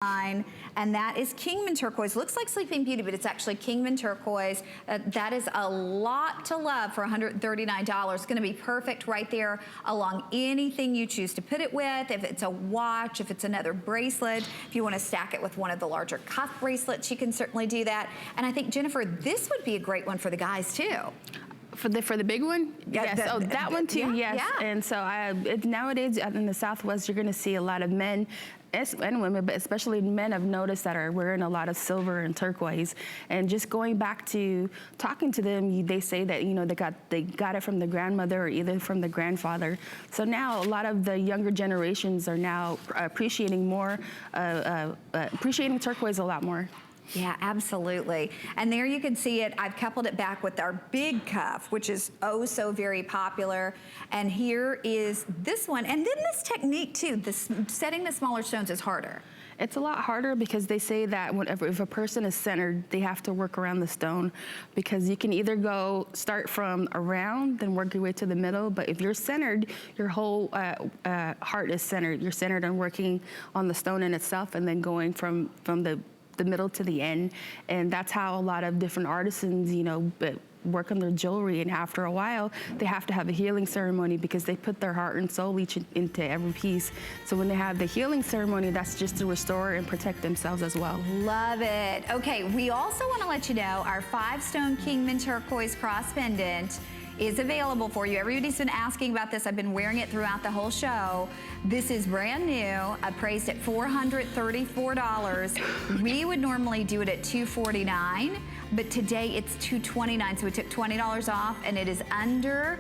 And that is Kingman Turquoise. Looks like Sleeping Beauty, but it's actually Kingman Turquoise. That is a lot to love for $139. It's gonna be perfect right there along anything you choose to put it with. If it's a watch, if it's another bracelet, if you wanna stack it with one of the larger cuff bracelets, you can certainly do that. And I think, Jennifer, this would be a great one for the guys too. For the big one? Yeah, yes. That one too, yes. Yeah. And so nowadays in the Southwest, you're gonna see a lot of men and women, but especially men, I've noticed that are wearing a lot of silver and turquoise. And just going back to talking to them, they say that, you know, they got it from the grandmother or either from the grandfather. So now a lot of the younger generations are now appreciating turquoise a lot more. Yeah, absolutely. And there you can see it. I've coupled it back with our big cuff, which is oh so very popular. And here is this one. And then this technique too, setting the smaller stones is harder. It's a lot harder because they say that if a person is centered, they have to work around the stone, because you can either start from around, then work your way to the middle. But if you're centered, your whole heart is centered. You're centered on working on the stone in itself and then going from the middle to the end. And that's how a lot of different artisans, you know, work on their jewelry. And after a while, they have to have a healing ceremony because they put their heart and soul into every piece. So when they have the healing ceremony, that's just to restore and protect themselves as well. Love it. Okay, we also want to let you know our 5-stone Kingman Turquoise cross pendant is available for you. Everybody's been asking about this. I've been wearing it throughout the whole show. This is brand new, priced at $434. We would normally do it at $249, but today it's $229, so we took $20 off, and it is under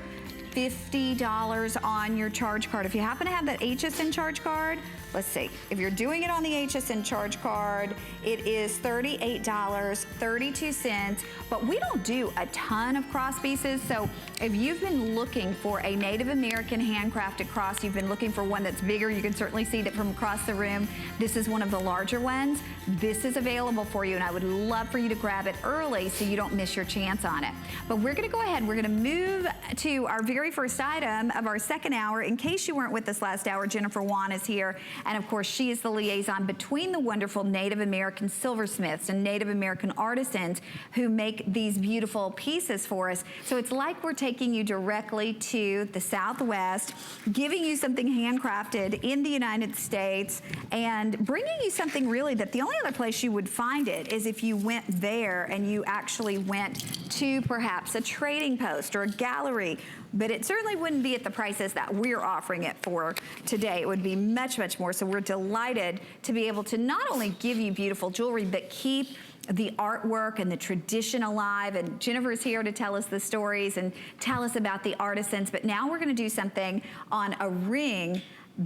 $50 on your charge card. If you happen to have that HSN charge card, let's see. If you're doing it on the HSN charge card, it is $38.32, but we don't do a ton of cross pieces. So if you've been looking for a Native American handcrafted cross, you've been looking for one that's bigger, you can certainly see it from across the room. This is one of the larger ones. This is available for you, and I would love for you to grab it early so you don't miss your chance on it. But we're gonna go ahead, we're gonna move to our very first item of our second hour. In case you weren't with us last hour, Jennifer Juan is here. And of course, she is the liaison between the wonderful Native American silversmiths and Native American artisans who make these beautiful pieces for us. So it's like we're taking you directly to the Southwest, giving you something handcrafted in the United States, and bringing you something really that the only other place you would find it is if you went there and you actually went to perhaps a trading post or a gallery. But it certainly wouldn't be at the prices that we're offering it for today. It would be much, much more. So we're delighted to be able to not only give you beautiful jewelry, but keep the artwork and the tradition alive. And Jennifer's here to tell us the stories and tell us about the artisans. But now we're gonna do something on a ring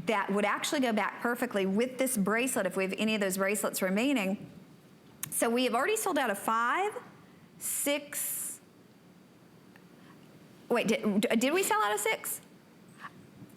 that would actually go back perfectly with this bracelet if we have any of those bracelets remaining. So we have already sold out of 5, 6, wait, did we sell out of 6?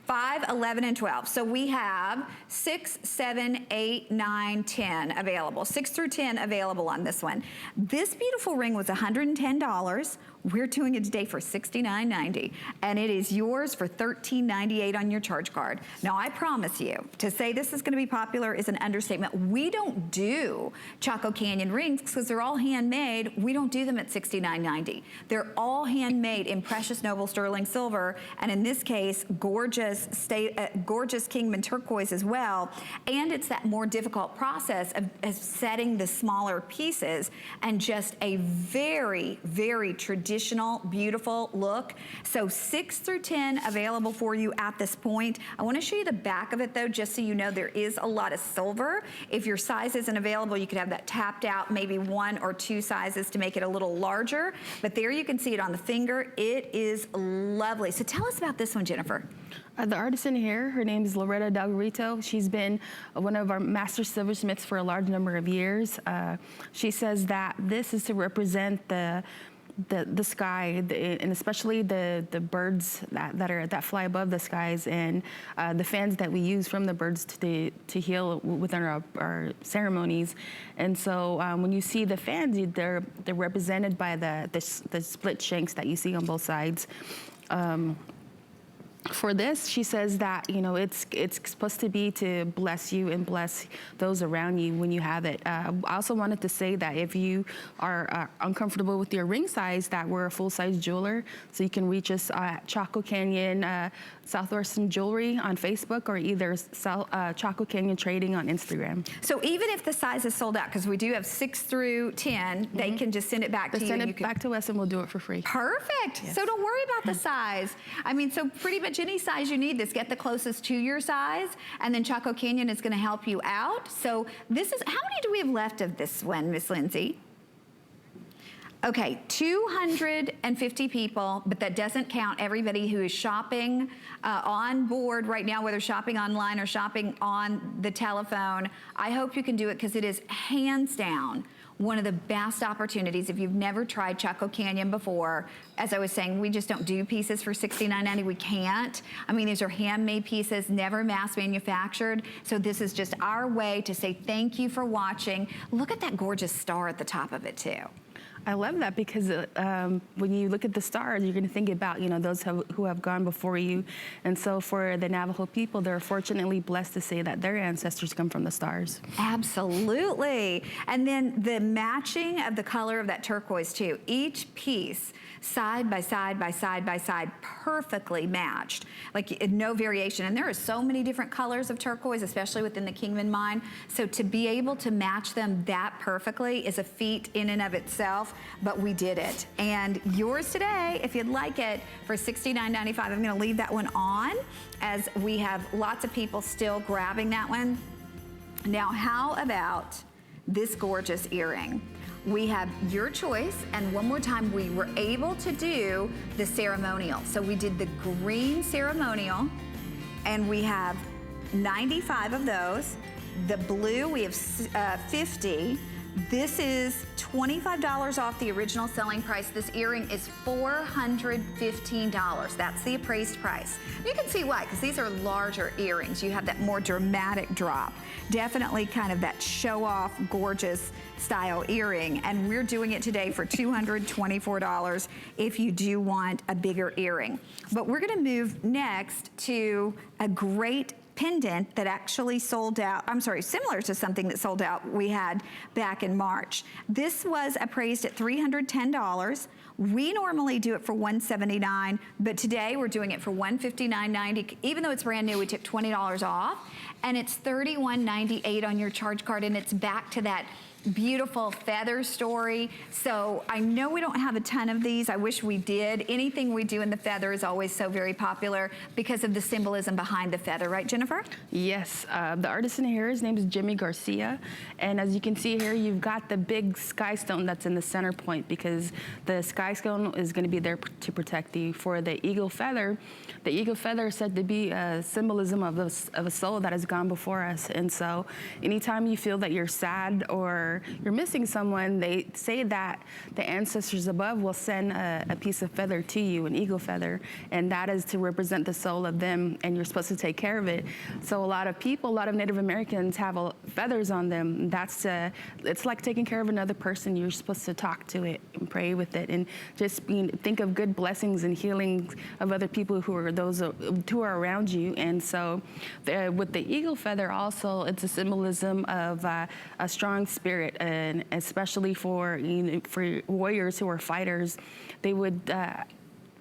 5, 11, and 12. So we have 6, 7, 8, 9, 10 available. 6 through 10 available on this one. This beautiful ring was $110. We're doing it today for $69.90, and it is yours for $13.98 on your charge card. Now, I promise you, to say this is gonna be popular is an understatement. We don't do Chaco Canyon rings because they're all handmade. We don't do them at $69.90. They're all handmade in precious noble sterling silver, and in this case, gorgeous Kingman turquoise as well. And it's that more difficult process of setting the smaller pieces, and just a very, very traditional, beautiful look. So 6 through 10 available for you at this point. I want to show you the back of it though, just so you know there is a lot of silver. If your size isn't available, you could have that tapped out, maybe 1 or 2 sizes to make it a little larger. But there you can see it on the finger. It is lovely. So tell us about this one, Jennifer. The artisan here, her name is Loretta Dalgarito. She's been one of our master silversmiths for a large number of years. She says that this is to represent the sky, and especially the birds that fly above the skies, and the fans that we use from the birds to heal within our ceremonies. And so when you see the fans, they're represented by the split shanks that you see on both sides. for this, she says that, you know, it's supposed to be to bless you and bless those around you when you have it. I also wanted to say that if you are uncomfortable with your ring size, that we're a full-size jeweler, so you can reach us at Chaco Canyon Southwestern Jewelry on Facebook, or either Chaco Canyon Trading on Instagram. So even if the size is sold out, because we do have 6 through 10, they can just send it back to you. Send it back to us and we'll do it for free. Perfect. Yes. So don't worry about the size. I mean, so pretty much any size you need, this get the closest to your size, and then Chaco Canyon is going to help you out. So this is, how many do we have left of this one, Miss Lindsay? Okay, 250 people, but that doesn't count everybody who is shopping on board right now, whether shopping online or shopping on the telephone. I hope you can do it, because it is hands down one of the best opportunities. If you've never tried Chaco Canyon before, as I was saying, we just don't do pieces for $69.90. We can't. I mean, these are handmade pieces, never mass manufactured. So this is just our way to say thank you for watching. Look at that gorgeous star at the top of it too. I love that, because when you look at the stars, you're going to think about, you know, those who have gone before you. And so for the Navajo people, they're fortunately blessed to say that their ancestors come from the stars. Absolutely. And then the matching of the color of that turquoise too. Each piece, side by side by side by side, perfectly matched, like no variation. And there are so many different colors of turquoise, especially within the Kingman mine. So to be able to match them that perfectly is a feat in and of itself. But we did it. And yours today, if you'd like it, for $69.95. I'm going to leave that one on, as we have lots of people still grabbing that one. Now, how about this gorgeous earring? We have your choice, and one more time, we were able to do the ceremonial. So we did the green ceremonial, and we have 95 of those. The blue, we have 50. This is $25 off the original selling price. This earring is $415. That's the appraised price. You can see why, because these are larger earrings. You have that more dramatic drop. Definitely kind of that show-off, gorgeous style earring. And we're doing it today for $224 if you do want a bigger earring. But we're gonna move next to a great pendant that actually sold out, I'm sorry, similar to something that sold out we had back in March. This was appraised at $310. We normally do it for $179, but today we're doing it for $159.90. Even though it's brand new, we took $20 off, and it's $31.98 on your charge card, and it's back to that beautiful feather story. So I know we don't have a ton of these. I wish we did. Anything we do in the feather is always so very popular because of the symbolism behind the feather, right, Jennifer? Yes, the artist in here, his name is Jimmy Garcia. And as you can see here, you've got the big sky stone that's in the center point, because the sky stone is going to be there to protect you. For the eagle feather is said to be a symbolism of a soul that has gone before us. And so anytime you feel that you're sad or you're missing someone, they say that the ancestors above will send a piece of feather to you, an eagle feather, and that is to represent the soul of them, and you're supposed to take care of it. So a lot of people, a lot of Native Americans have feathers on them. That's it's like taking care of another person. You're supposed to talk to it and pray with it, and just think of good blessings and healing of other people who are around you. And so with the eagle feather also, it's a symbolism of a strong spirit. And especially for warriors who are fighters, they would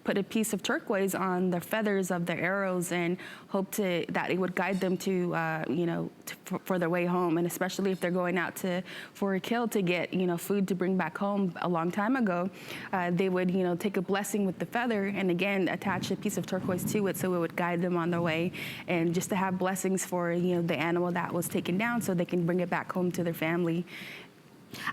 put a piece of turquoise on the feathers of their arrows and hope that it would guide them to, for their way home. And especially if they're going out for a kill to get, food to bring back home a long time ago, they would, take a blessing with the feather and again attach a piece of turquoise to it so it would guide them on their way, and just to have blessings for, the animal that was taken down so they can bring it back home to their family.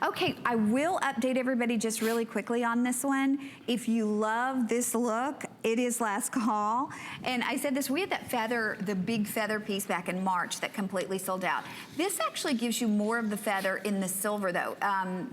Okay, I will update everybody just really quickly on this one. If you love this look, it is last call. And I said this, we had that feather, the big feather piece back in March that completely sold out. This actually gives you more of the feather in the silver though.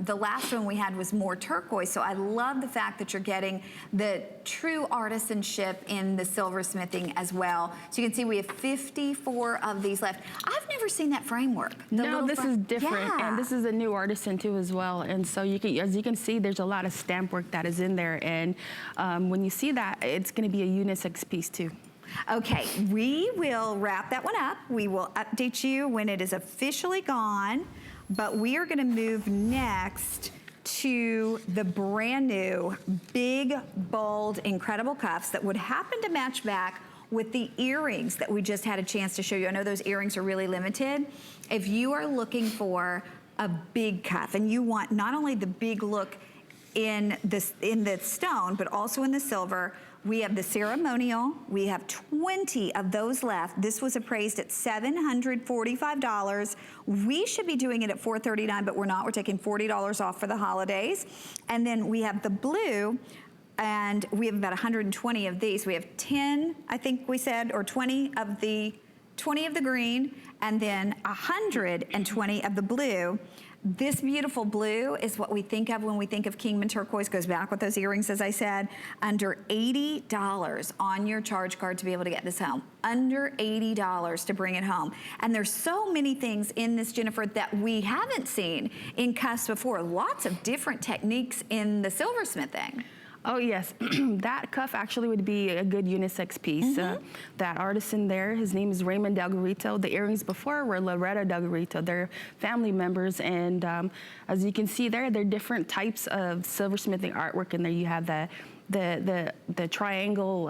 The last one we had was more turquoise, so I love the fact that you're getting the true artisanship in the silversmithing as well. So you can see we have 54 of these left. I've never seen that framework. No, this is different, yeah. And this is a new artisan too as well. And so as you can see, there's a lot of stamp work that is in there. And when you see that, it's going to be a unisex piece too. Okay, we will wrap that one up. We will update you when it is officially gone, but we are gonna move next to the brand new, big, bold, incredible cuffs that would happen to match back with the earrings that we just had a chance to show you. I know those earrings are really limited. If you are looking for a big cuff and you want not only the big look in the stone, but also in the silver, we have the ceremonial. We have 20 of those left. This was appraised at $745. We should be doing it at $439, but we're not. We're taking $40 off for the holidays. And then we have the blue, and we have about 120 of these. We have 10, I think we said, or 20 of the green, and then 120 of the blue. This beautiful blue is what we think of when we think of Kingman Turquoise. Goes back with those earrings, as I said. Under $80 on your charge card to be able to get this home. Under $80 to bring it home. And there's so many things in this, Jennifer, that we haven't seen in cuffs before. Lots of different techniques in the silversmithing. Oh yes, that cuff actually would be a good unisex piece. That artisan there, his name is Raymond Delgarito. The earrings before were Loretta Delgarito. They're family members, and as you can see there, they're different types of silversmithing artwork in there. You have the triangle.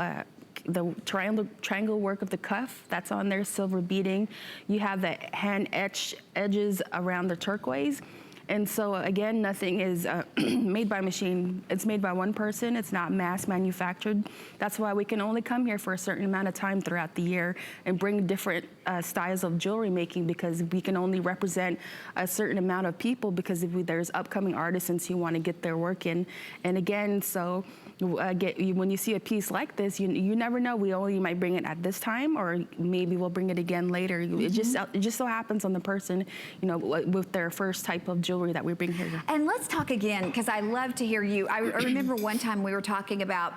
The triangle work of the cuff, that's on there, silver beading. You have the hand etched edges around the turquoise. And so again, nothing is made by machine. It's made by one person. It's not mass manufactured. That's why we can only come here for a certain amount of time throughout the year and bring different styles of jewelry making, because we can only represent a certain amount of people, because there's upcoming artisans who want to get their work in. And again, so when you see a piece like this, you never know. We only might bring it at this time, or maybe we'll bring it again later. It just so happens on the person, you know, with their first type of jewelry that we bring here. And let's talk again, because I love to hear you. I remember one time we were talking about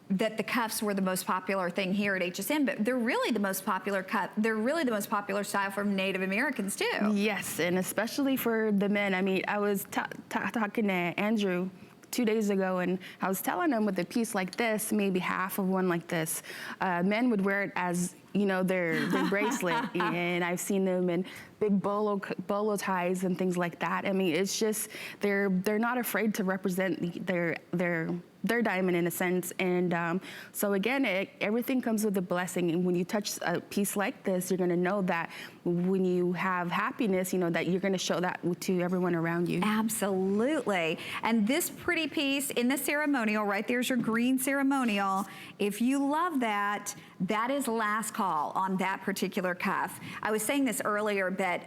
that the cuffs were the most popular thing here at HSN, but they're really the most popular cuff. They're really the most popular style from Native Americans too. Yes, and especially for the men. I mean, I was talking to Andrew 2 days ago, and I was telling him with a piece like this, maybe half of one like this, men would wear it as, you know, their bracelet, and I've seen them in big bolo ties and things like that. I mean, it's just they're not afraid to represent their diamond in a sense. And so again, everything comes with a blessing. And when you touch a piece like this, you're going to know that when you have happiness, you know, that you're going to show that to everyone around you. Absolutely. And this pretty piece in the ceremonial, right there's your green ceremonial. If you love that, that is last call on that particular cuff. I was saying this earlier, but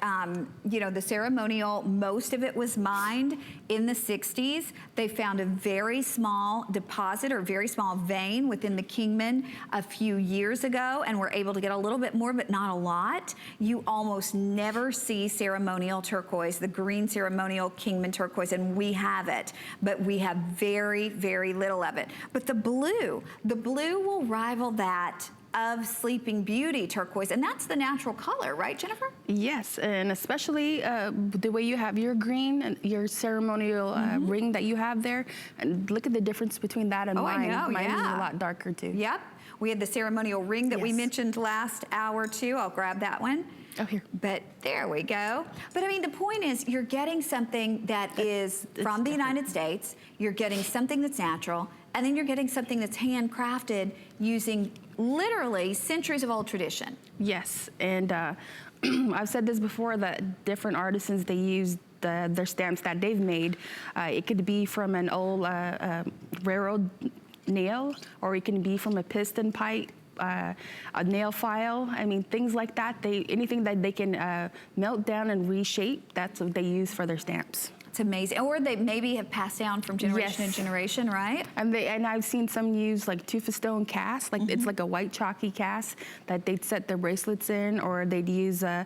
you know, the ceremonial, most of it was mined in the 60s. They found a very small deposit or very small vein within the Kingman a few years ago, and were able to get a little bit more, but not a lot. You almost never see ceremonial turquoise, the green ceremonial Kingman turquoise, and we have it, but we have very, very little of it. But the blue will rival that of Sleeping Beauty turquoise, and that's the natural color, right, Jennifer? Yes, and especially the way you have your green and your ceremonial ring that you have there, and look at the difference between that and mine. I know, mine is a lot darker too. Yep, we had the ceremonial ring that we mentioned last hour too. I'll grab that one. Oh, here. But there we go. But I mean, the point is, you're getting something that is from the United States, you're getting something that's natural, and then you're getting something that's handcrafted using literally centuries of old tradition. Yes, and I've said this before, that different artisans, they use their stamps that they've made. It could be from an old railroad nail, or it can be from a piston pipe, a nail file. I mean, things like that. Anything that they can melt down and reshape, that's what they use for their stamps. It's amazing. Or they maybe have passed down from generation to generation, right? And I've seen some use like tufa stone cast, like it's like a white chalky cast that they'd set their bracelets in, or they'd use a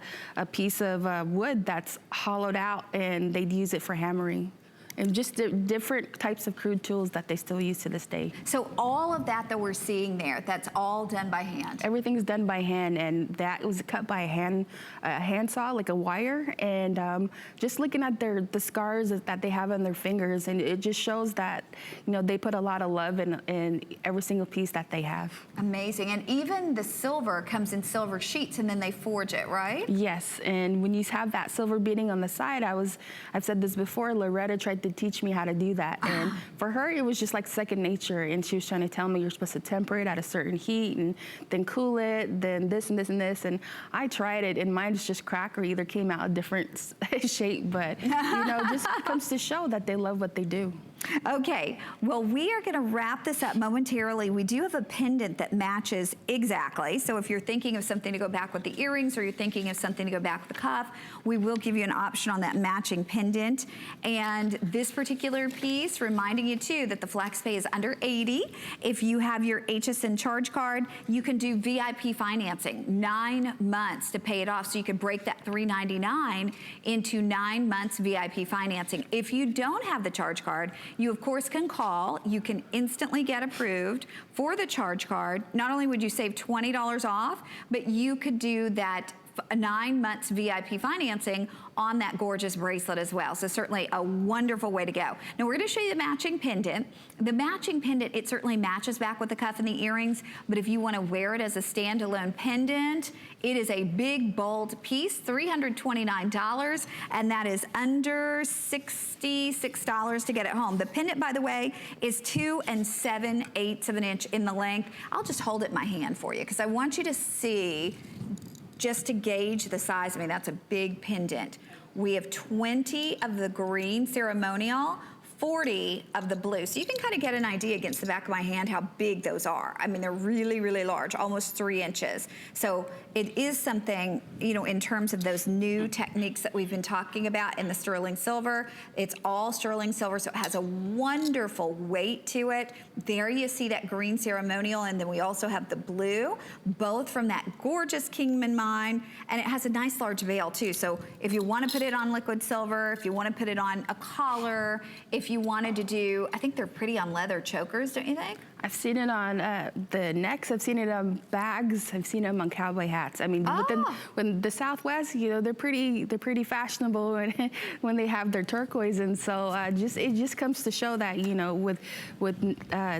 piece of wood that's hollowed out, and they'd use it for hammering. And just different types of crude tools that they still use to this day. So all of that we're seeing there, that's all done by hand? Everything's done by hand, and that was cut by a hand saw, like a wire. And just looking at the scars that they have on their fingers, and it just shows that, you know, they put a lot of love in every single piece that they have. Amazing. And even the silver comes in silver sheets, and then they forge it, right? Yes, and when you have that silver beading on the side, I've said this before, Loretta tried to teach me how to do that. And for her, it was just like second nature. And she was trying to tell me you're supposed to temper it at a certain heat and then cool it, then this and this and this. And I tried it, and mine just cracked or either came out a different shape. But, you know, just comes to show that they love what they do. Okay, well, we are going to wrap this up momentarily. We do have a pendant that matches exactly. So if you're thinking of something to go back with the earrings, or you're thinking of something to go back with the cuff, we will give you an option on that matching pendant. And this particular piece, reminding you too that the flex pay is under $80. If you have your HSN charge card, you can do VIP financing, 9 months to pay it off. So you could break that $399 into 9 months VIP financing. If you don't have the charge card, you of course can call. You can instantly get approved for the charge card. Not only would you save $20 off, but you could do that 9 months VIP financing on that gorgeous bracelet as well. So certainly a wonderful way to go. Now we're going to show you the matching pendant. The matching pendant, it certainly matches back with the cuff and the earrings, but if you want to wear it as a standalone pendant, it is a big, bold piece, $329, and that is under $66 to get it home. The pendant, by the way, is 2 7/8 of an inch in the length. I'll just hold it in my hand for you because I want you to see, just to gauge the size. I mean, that's a big pendant. We have 20 of the green ceremonial, 40 of the blue. So you can kind of get an idea against the back of my hand how big those are. I mean, they're really, really large, almost 3 inches. So it is something, you know, in terms of those new techniques that we've been talking about in the sterling silver. It's all sterling silver, so it has a wonderful weight to it. There you see that green ceremonial, and then we also have the blue, both from that gorgeous Kingman mine, and it has a nice large veil too. So if you want to put it on liquid silver, if you want to put it on a collar, if you wanted to do, I think they're pretty on leather chokers, don't you think? I've seen it on the necks. I've seen it on bags. I've seen them on cowboy hats. I mean, when the Southwest, you know, they're pretty fashionable when they have their turquoise, and so it just comes to show that, you know, with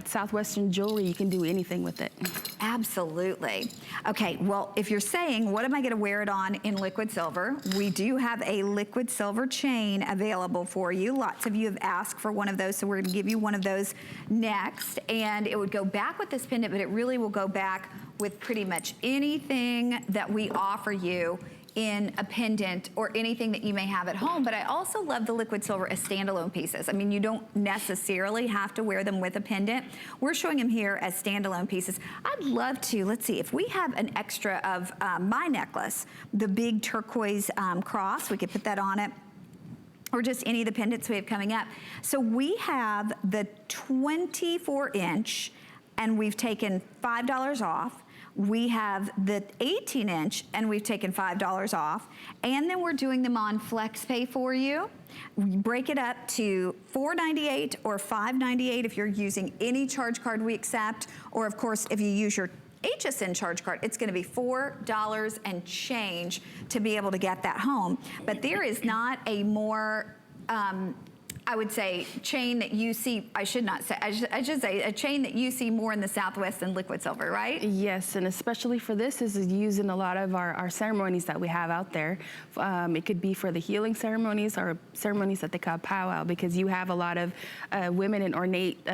Southwestern jewelry, you can do anything with it. Absolutely. Okay, well, if you're saying, what am I going to wear it on in liquid silver? We do have a liquid silver chain available for you. Lots of you have asked for one of those, so we're going to give you one of those next. And it would go back with this pendant, but it really will go back with pretty much anything that we offer you in a pendant or anything that you may have at home. But I also love the liquid silver as standalone pieces. I mean, you don't necessarily have to wear them with a pendant. We're showing them here as standalone pieces. I'd love to, let's see, if we have an extra of my necklace, the big turquoise cross, we could put that on it, or just any of the pendants we have coming up. So we have the 24-inch, and we've taken $5 off. We have the 18-inch, and we've taken $5 off. And then we're doing them on flex pay for you. We break it up to $4.98 or $5.98 if you're using any charge card we accept, or of course, if you use your HSN charge card, it's going to be $4 and change to be able to get that home. But there is not a more, I would say, chain that you see, I should say, a chain that you see more in the Southwest than liquid silver, right? Yes, and especially for this is used in a lot of our ceremonies that we have out there. It could be for the healing ceremonies or ceremonies that they call powwow, because you have a lot of women in ornate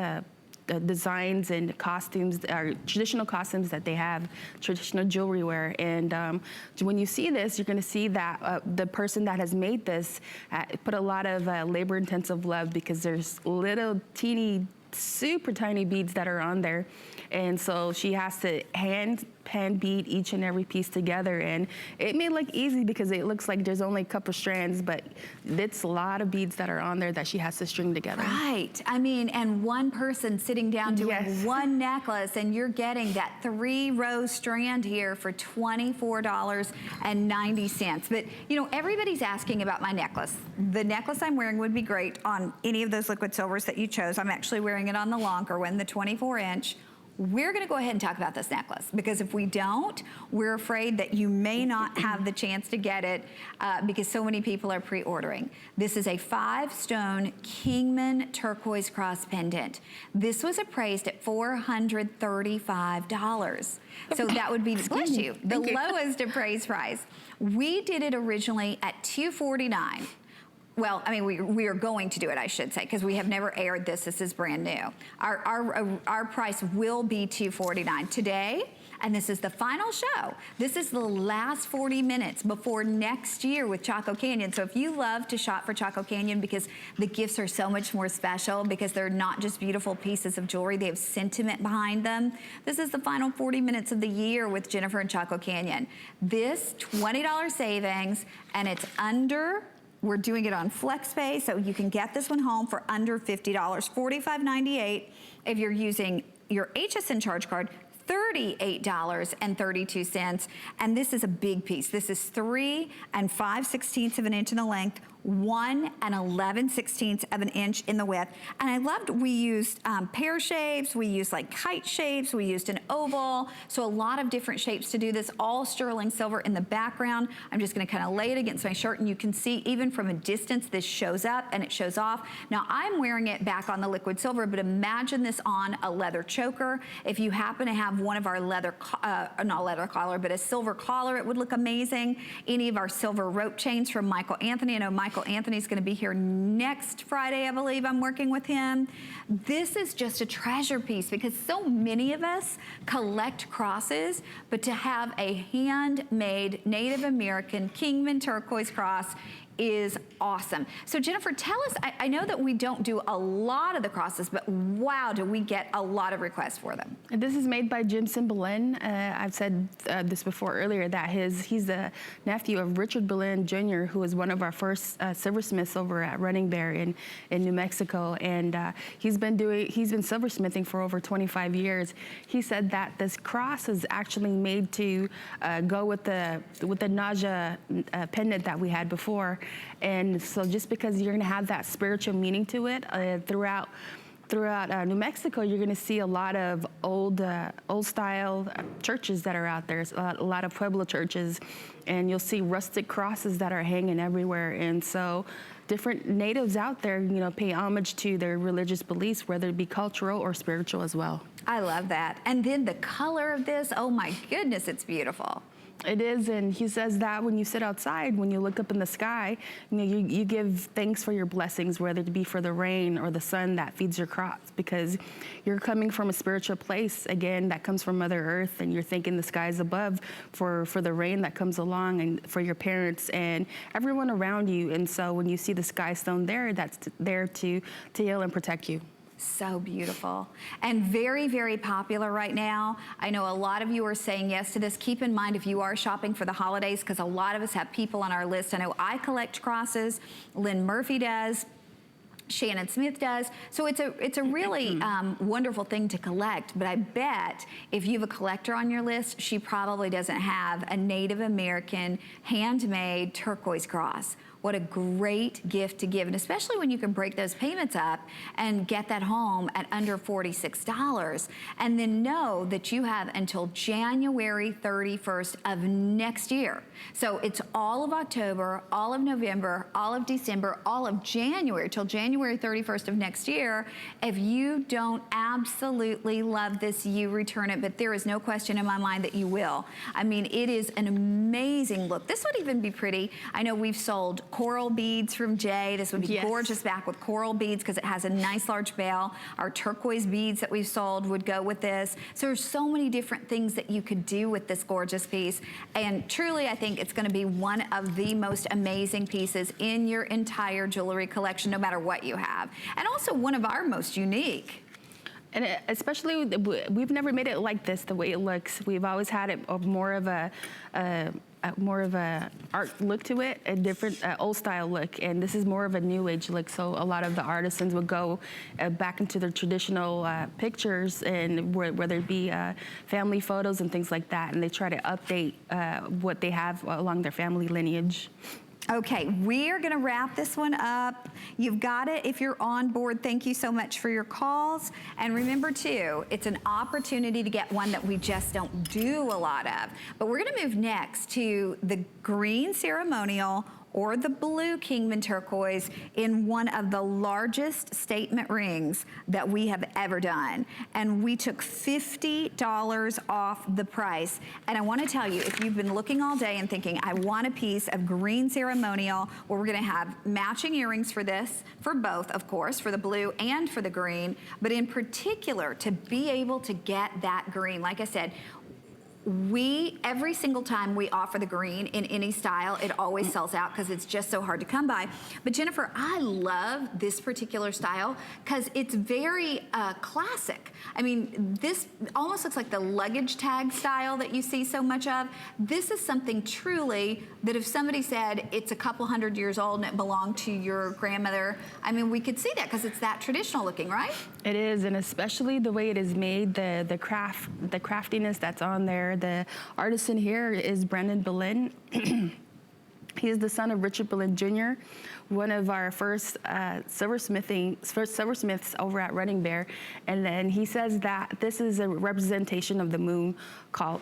designs and costumes, or traditional costumes that they have, traditional jewelry wear. And when you see this, you're going to see that the person that has made this put a lot of labor-intensive love, because there's little teeny, super tiny beads that are on there. And so she has to hand bead each and every piece together, and it may look easy because it looks like there's only a couple strands, but it's a lot of beads that are on there that she has to string together. Right. I mean, and one person sitting down doing Yes. one necklace, and you're getting that 3-row strand here for $24.90. But, you know, everybody's asking about my necklace. The necklace I'm wearing would be great on any of those liquid silvers that you chose. I'm actually wearing it on the longer one, the 24-inch. We're gonna go ahead and talk about this necklace, because if we don't, we're afraid that you may not have the chance to get it because so many people are pre-ordering. This is a 5-stone Kingman Turquoise cross pendant. This was appraised at $435. So that would be, bless you, the lowest appraised price. We did it originally at $249. Well, I mean, we are going to do it, I should say, because we have never aired this. This is brand new. Our price will be $249 today, and this is the final show. This is the last 40 minutes before next year with Chaco Canyon. So if you love to shop for Chaco Canyon, because the gifts are so much more special, because they're not just beautiful pieces of jewelry, they have sentiment behind them. This is the final 40 minutes of the year with Jennifer and Chaco Canyon. This $20 savings, and it's under. We're doing it on FlexPay, so you can get this one home for under $50, $45.98. If you're using your HSN charge card, $38.32. And this is a big piece. This is 3 5/16 of an inch in the length, 1 11/16 of an inch in the width. And I loved, we used pear shapes, we used like kite shapes, we used an oval. So a lot of different shapes to do this, all sterling silver in the background. I'm just gonna kind of lay it against my shirt, and you can see even from a distance, this shows up and it shows off. Now I'm wearing it back on the liquid silver, but imagine this on a leather choker. If you happen to have one of our leather, not leather collar, but a silver collar, it would look amazing. Any of our silver rope chains from Michael Anthony. I know Michael Anthony's gonna be here next Friday, I believe. I'm working with him. This is just a treasure piece, because so many of us collect crosses, but to have a handmade Native American Kingman turquoise cross is awesome. So Jennifer, tell us, I know that we don't do a lot of the crosses, but wow, do we get a lot of requests for them. This is made by Jim Boleyn. I've said this before earlier, that he's the nephew of Richard Boleyn Jr., who was one of our first silversmiths over at Running Bear in New Mexico. And he's been silversmithing for over 25 years. He said that this cross is actually made to go with the Naja pendant that we had before. And so just because you're gonna have that spiritual meaning to it throughout New Mexico, you're gonna see a lot of old style churches that are out there, a lot of Pueblo churches, and you'll see rustic crosses that are hanging everywhere. And so different natives out there, you know, pay homage to their religious beliefs, whether it be cultural or spiritual as well. I love that. And then the color of this, oh my goodness, it's beautiful. It is, and he says that when you sit outside, when you look up in the sky, you know, you give thanks for your blessings, whether it be for the rain or the sun that feeds your crops, because you're coming from a spiritual place, again, that comes from Mother Earth, and you're thanking the skies above for the rain that comes along, and for your parents and everyone around you. And so when you see the sky stone there, that's there to heal and protect you. So beautiful, and very, very popular right now. I know a lot of you are saying yes to this. Keep in mind, if you are shopping for the holidays, because a lot of us have people on our list. I know I collect crosses, Lynn Murphy does, Shannon Smith does. So it's a really wonderful thing to collect, but I bet if you have a collector on your list, she probably doesn't have a Native American handmade turquoise cross. What a great gift to give, and especially when you can break those payments up and get that home at under $46. And then know that you have until January 31st of next year. So it's all of October, all of November, all of December, all of January, till January 31st of next year. If you don't absolutely love this, you return it, but there is no question in my mind that you will. I mean, it is an amazing look. This would even be pretty. I know we've sold coral beads from Jay. This would be gorgeous back with coral beads, because it has a nice large bell. Our turquoise beads that we've sold would go with this. So there's so many different things that you could do with this gorgeous piece. And truly, I think it's gonna be one of the most amazing pieces in your entire jewelry collection, no matter what you have. And also one of our most unique. And especially, we've never made it like this, the way it looks. We've always had it of more of a art look to it, a different old style look, and this is more of a new age look. So a lot of the artisans would go back into their traditional pictures, and whether it be family photos and things like that, and they try to update what they have along their family lineage. Okay, we are going to wrap this one up. You've got it if you're on board. Thank you so much for your calls. And remember, too, it's an opportunity to get one that we just don't do a lot of. But we're going to move next to the green ceremonial or the blue Kingman Turquoise in one of the largest statement rings that we have ever done. And we took $50 off the price. And I want to tell you, if you've been looking all day and thinking, I want a piece of green ceremonial, well, we're going to have matching earrings for this, for both, of course, for the blue and for the green, but in particular, to be able to get that green, like I said, every single time we offer the green in any style, it always sells out because it's just so hard to come by. But Jennifer, I love this particular style because it's very classic. I mean, this almost looks like the luggage tag style that you see so much of. This is something truly that if somebody said it's a couple hundred years old and it belonged to your grandmother, I mean, we could see that because it's that traditional looking, right? It is, and especially the way it is made, the craftiness that's on there. The artisan here is Brandon Boleyn. He is the son of Richard Boleyn Jr., one of our first silversmiths over at Running Bear. And then he says that this is a representation of the moon called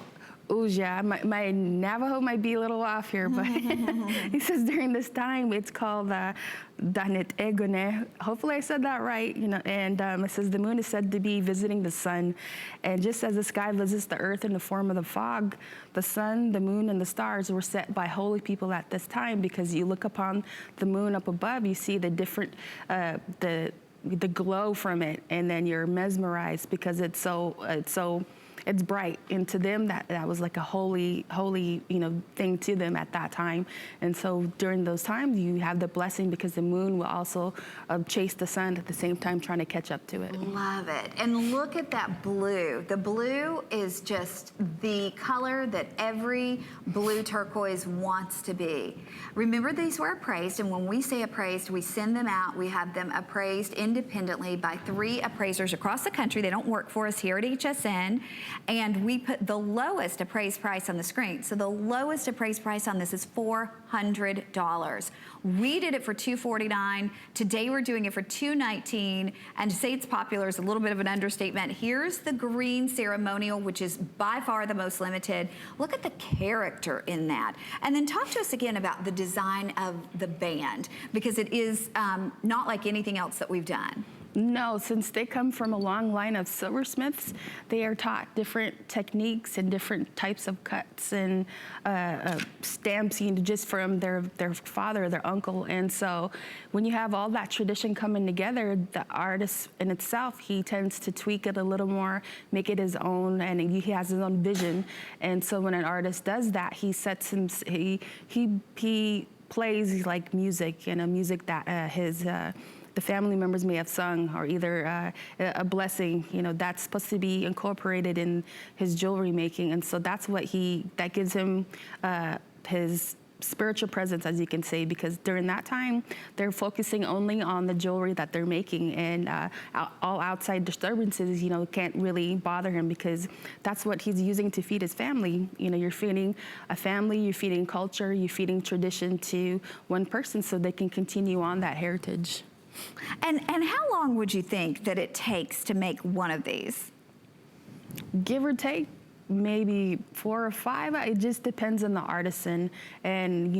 Uja. My Navajo might be a little off here, but he says during this time it's called Danet Egone. Hopefully I said that right, you know. And it says the moon is said to be visiting the sun, and just as the sky visits the earth in the form of the fog, the sun, the moon, and the stars were set by holy people at this time, because you look upon the moon up above, you see the different the glow from it, and then you're mesmerized because it's bright, and to them that was like a holy thing to them at that time. And so during those times you have the blessing, because the moon will also chase the sun at the same time, trying to catch up to it. Love it. And look at that blue. The blue is just the color that every blue turquoise wants to be. Remember, these were appraised, and when we say appraised, we send them out. We have them appraised independently by 3 appraisers across the country. They don't work for us here at HSN. And we put the lowest appraised price on the screen. So the lowest appraised price on this is $400. We did it for $249. Today we're doing it for $219. And to say it's popular is a little bit of an understatement. Here's the green ceremonial, which is by far the most limited. Look at the character in that. And then talk to us again about the design of the band, because it is not like anything else that we've done. No, since they come from a long line of silversmiths, they are taught different techniques and different types of cuts and stamps, just from their father, their uncle. And so when you have all that tradition coming together, the artist in itself, he tends to tweak it a little more, make it his own, and he has his own vision. And so when an artist does that, he sets him, he plays like music, and a music that the family members may have sung, or either a blessing, that's supposed to be incorporated in his jewelry making. And so that's what that gives him his spiritual presence, as you can say, because during that time, they're focusing only on the jewelry that they're making, and all outside disturbances, can't really bother him, because that's what he's using to feed his family. You're feeding a family, you're feeding culture, you're feeding tradition to one person, so they can continue on that heritage. And how long would you think that it takes to make one of these? Give or take, maybe 4 or 5. It just depends on the artisan. And,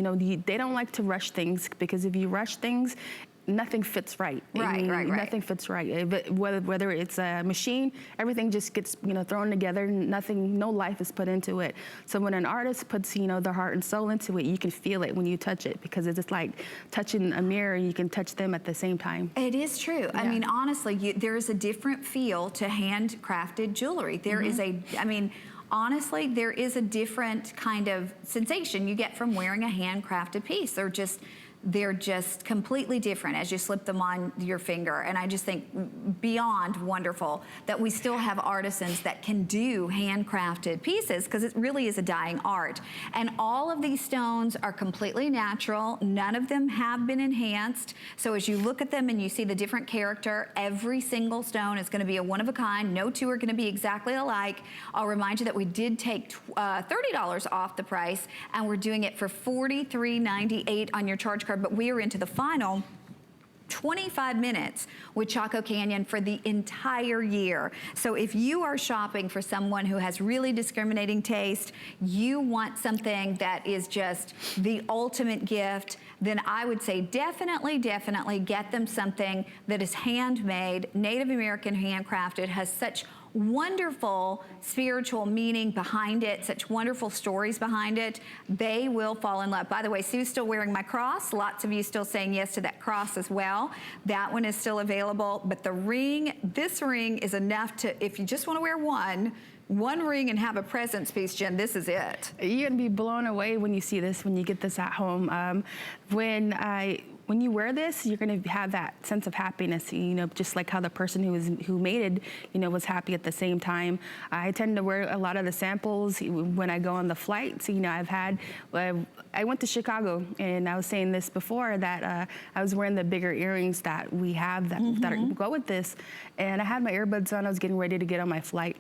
they don't like to rush things, because if you rush things, nothing fits right. Right. Nothing fits right. But whether it's a machine, everything just gets thrown together. No life is put into it. So when an artist puts their heart and soul into it, you can feel it when you touch it, because it's just like touching a mirror. You can touch them at the same time. It is true. Yeah. I mean, honestly, there is a different feel to handcrafted jewelry. There is honestly, there is a different kind of sensation you get from wearing a handcrafted piece. they're just completely different as you slip them on your finger. And I just think beyond wonderful that we still have artisans that can do handcrafted pieces, because it really is a dying art. And all of these stones are completely natural. None of them have been enhanced. So as you look at them and you see the different character, every single stone is going to be a one of a kind. No two are going to be exactly alike. I'll remind you that we did take $30 off the price, and we're doing it for $43.98 on your charge card, but we are into the final 25 minutes with Chaco Canyon for the entire year. So if you are shopping for someone who has really discriminating taste, you want something that is just the ultimate gift, then I would say definitely get them something that is handmade, Native American handcrafted, has such wonderful spiritual meaning behind it, such wonderful stories behind it. They will fall in love. By the way, Sue's still wearing my cross. Lots of you still saying yes to that cross as well. That one is still available, but the ring, this ring is enough to, if you just want to wear one ring and have a presence piece, Jen, this is it. You're gonna be blown away when you see this, when you get this at home. When you wear this, you're gonna have that sense of happiness, you know, just like how the person who made it, you know, was happy at the same time. I tend to wear a lot of the samples when I go on the flights. You know, I went to Chicago, and I was saying this before, that I was wearing the bigger earrings that we have that go with this, and I had my earbuds on. I was getting ready to get on my flight.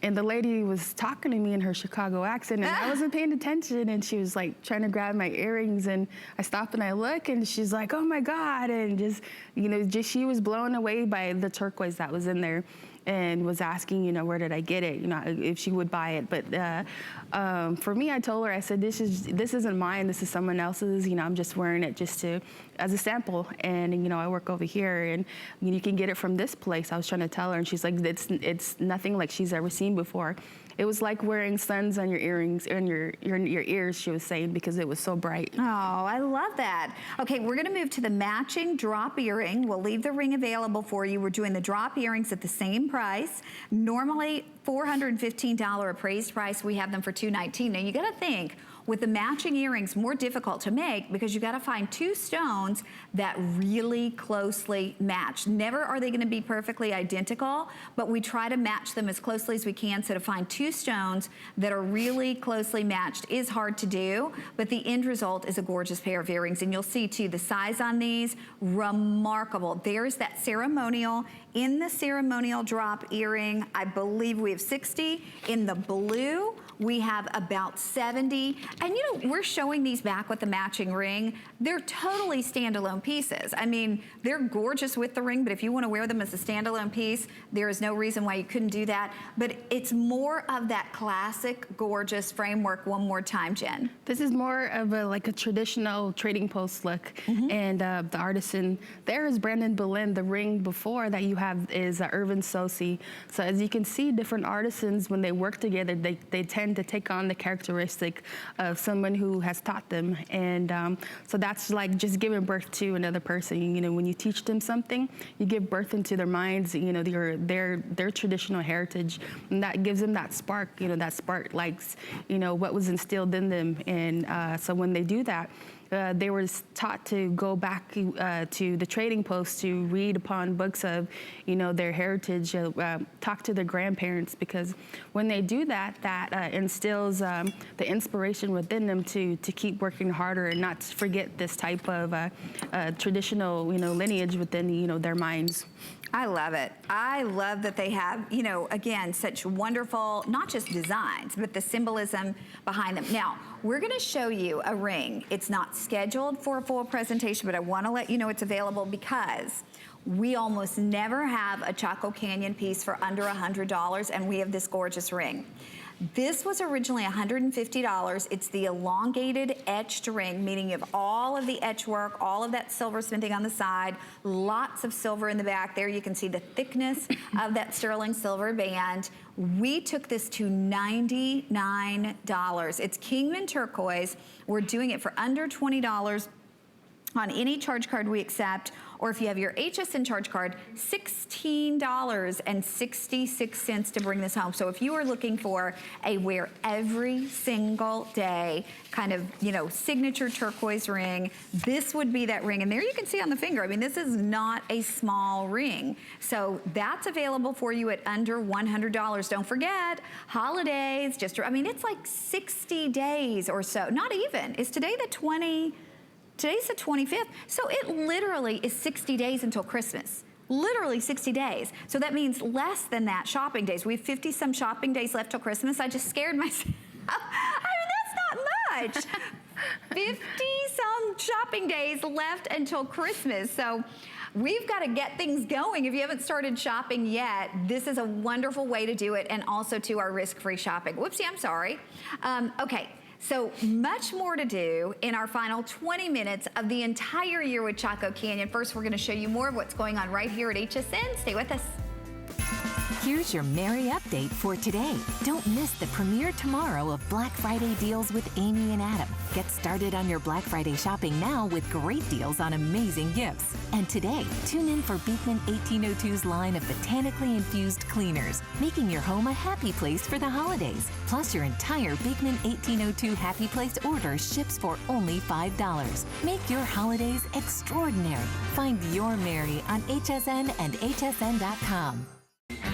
And the lady was talking to me in her Chicago accent, and I wasn't paying attention, and she was like trying to grab my earrings, and I stop and I look, and she's like, oh my God, and just, you know, she was blown away by the turquoise that was in there, and was asking, you know, where did I get it, you know, if she would buy it. But for me, I told her, I said, this isn't mine, this is someone else's, you know, I'm just wearing it just as a sample, and you know, I work over here, and you can get it from this place. I was trying to tell her, and she's like, it's nothing like she's ever seen before. It was like wearing suns on your earrings, and your ears, she was saying, because it was so bright. Oh, I love that. Okay, we're gonna move to the matching drop earring. We'll leave the ring available for you. We're doing the drop earrings at the same price. Normally $415 appraised price. We have them for $219. Now you gotta think, with the matching earrings, more difficult to make, because you gotta find two stones that really closely match. Never are they gonna be perfectly identical, but we try to match them as closely as we can. So to find two stones that are really closely matched is hard to do, but the end result is a gorgeous pair of earrings. And you'll see too, the size on these, remarkable. There's that ceremonial. In the ceremonial drop earring, I believe we have 60. In the blue, we have about 70. And you know, we're showing these back with the matching ring. They're totally standalone pieces. I mean, they're gorgeous with the ring, but if you want to wear them as a standalone piece, there is no reason why you couldn't do that. But it's more of that classic, gorgeous framework. One more time, Jen. This is more of like a traditional trading post look. And the artisan there is Brandon Boleyn. The ring before that you have is Irvin Sosi. So as you can see, different artisans, when they work together, they tend to take on the characteristic of someone who has taught them. And so that's like just giving birth to another person. You know, when you teach them something, you give birth into their minds, you know, their traditional heritage, and that gives them that spark, you know, that spark likes, you know, what was instilled in them. And so when they do that, they were taught to go back to the trading post to read upon books of, you know, their heritage, talk to their grandparents, because when they do that, that instills the inspiration within them to keep working harder and not forget this type of traditional, you know, lineage within, you know, their minds. I love it. I love that they have, you know, again, such wonderful, not just designs, but the symbolism behind them. Now, we're gonna show you a ring. It's not scheduled for a full presentation, but I wanna let you know it's available, because we almost never have a Chaco Canyon piece for under $100, and we have this gorgeous ring. This was originally $150. It's the elongated etched ring, meaning you have all of the etch work, all of that silversmithing on the side, lots of silver in the back. There you can see the thickness of that sterling silver band. We took this to $99. It's Kingman Turquoise. We're doing it for under $20 on any charge card we accept, or if you have your HSN charge card, $16.66 to bring this home. So if you are looking for a wear every single day kind of, you know, signature turquoise ring, this would be that ring. And there you can see on the finger, I mean, this is not a small ring. So that's available for you at under $100. Don't forget, holidays, I mean, it's like 60 days or so, not even. Is today the 20? Today's the 25th. So it literally is 60 days until Christmas. Literally 60 days. So that means less than that shopping days. We have 50 some shopping days left till Christmas. I just scared myself. I mean, that's not much. 50 some shopping days left until Christmas. So we've got to get things going. If you haven't started shopping yet, this is a wonderful way to do it, and also to our risk-free shopping. Whoopsie, I'm sorry. Okay. So much more to do in our final 20 minutes of the entire year with Chaco Canyon. First, we're going to show you more of what's going on right here at HSN. Stay with us. Here's your Merry update for today. Don't miss the premiere tomorrow of Black Friday deals with Amy and Adam. Get started on your Black Friday shopping now with great deals on amazing gifts. And today, tune in for Beekman 1802's line of botanically infused cleaners, making your home a happy place for the holidays. Plus, your entire Beekman 1802 Happy Place order ships for only $5. Make your holidays extraordinary. Find your Merry on HSN and hsn.com.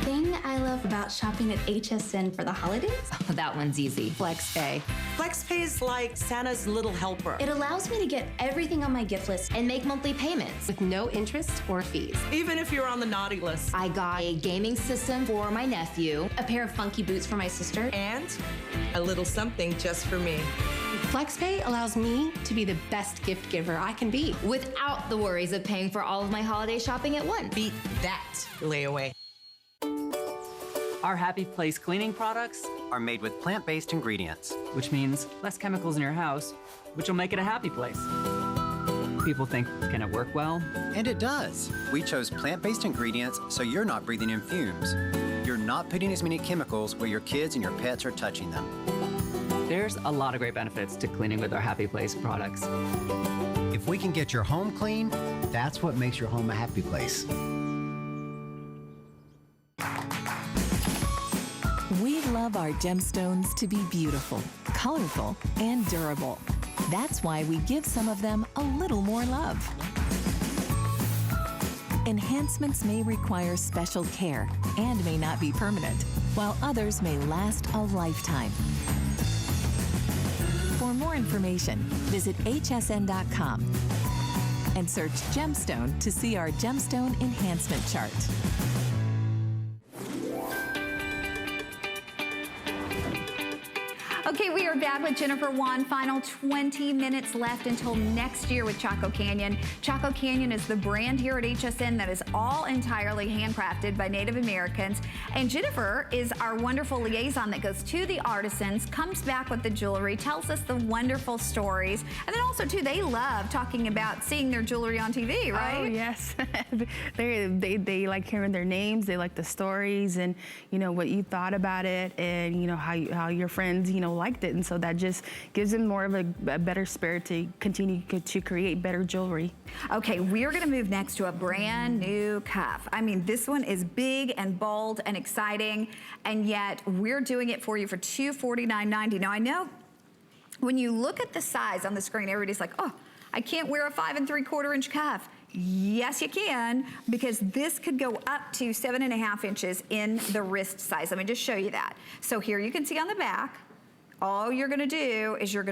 Thing I love about shopping at HSN for the holidays? Oh, that one's easy. FlexPay. FlexPay is like Santa's little helper. It allows me to get everything on my gift list And make monthly payments with no interest or fees. Even if you're on the naughty list. I got a gaming system for my nephew, a pair of funky boots for my sister, And a little something just for me. FlexPay allows me to be the best gift giver I can be. without the worries of paying for all of my holiday shopping at once. Beat that layaway. Our Happy Place cleaning products, are made with plant-based ingredients. which means less chemicals in your house, which will make it a happy place. People think, can it work well? And it does. We chose plant-based ingredients so you're not breathing in fumes. You're not putting as many chemicals where your kids and your pets are touching them. There's a lot of great benefits to cleaning with our Happy Place products. If we can get your home clean, that's what makes your home a happy place. We love our gemstones to be beautiful, colorful, and durable. That's why we give some of them a little more love. Enhancements may require special care and may not be permanent, while others may last a lifetime. For more information, visit hsn.com and search gemstone to see our gemstone enhancement chart. Okay, we are back with Jennifer Juan. Final 20 minutes left until next year with Chaco Canyon. Chaco Canyon is the brand here at HSN that is all entirely handcrafted by Native Americans. And Jennifer is our wonderful liaison that goes to the artisans, comes back with the jewelry, tells us the wonderful stories. And then also, too, they love talking about seeing their jewelry on TV, right? Oh, yes. they like hearing their names. They like the stories and, you know, what you thought about it and, you know, how your friends, you know, liked it. And so that just gives them more of a better spirit to continue to create better jewelry. Okay, we are going to move next to a brand new cuff. I mean, this one is big and bold and exciting, and yet we're doing it for you for $249.90. Now, I know when you look at the size on the screen, everybody's like, oh, I can't wear a 5 3/4 inch cuff. Yes, you can, because this could go up to 7.5 inches in the wrist size. Let me just show you that. So here you can see on the back, all you're gonna do is you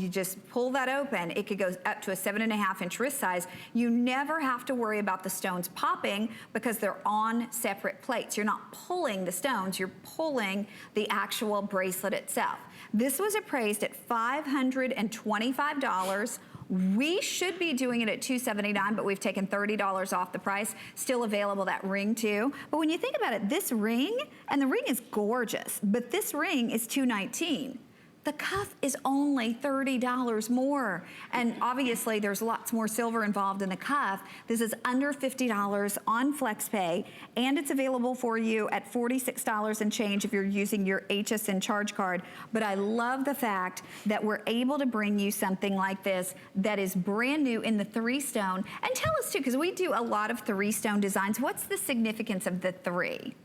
just pull that open. It could go up to a 7.5 inch wrist size. You never have to worry about the stones popping because they're on separate plates. You're not pulling the stones, you're pulling the actual bracelet itself. This was appraised at $525. We should be doing it at $279, but we've taken $30 off the price. Still available, that ring too. But when you think about it, this ring, and the ring is gorgeous, but this ring is $219. The cuff is only $30 more. And obviously there's lots more silver involved in the cuff. This is under $50 on FlexPay, and it's available for you at $46 and change if you're using your HSN charge card. But I love the fact that we're able to bring you something like this that is brand new in the 3-stone. And tell us too, because we do a lot of 3-stone designs. What's the significance of the 3?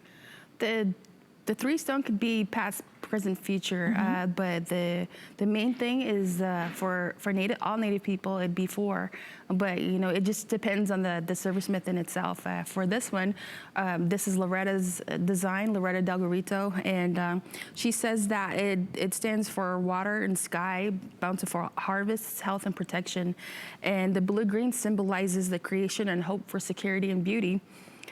The 3-stone could be past, present, future, but the main thing is for all Native people, it'd be 4. But you know, it just depends on the silversmith in itself. For this one, this is Loretta's design, Loretta Del Garrito, and she says that it stands for water and sky, bountiful harvests, health and protection, and the blue-green symbolizes the creation and hope for security and beauty.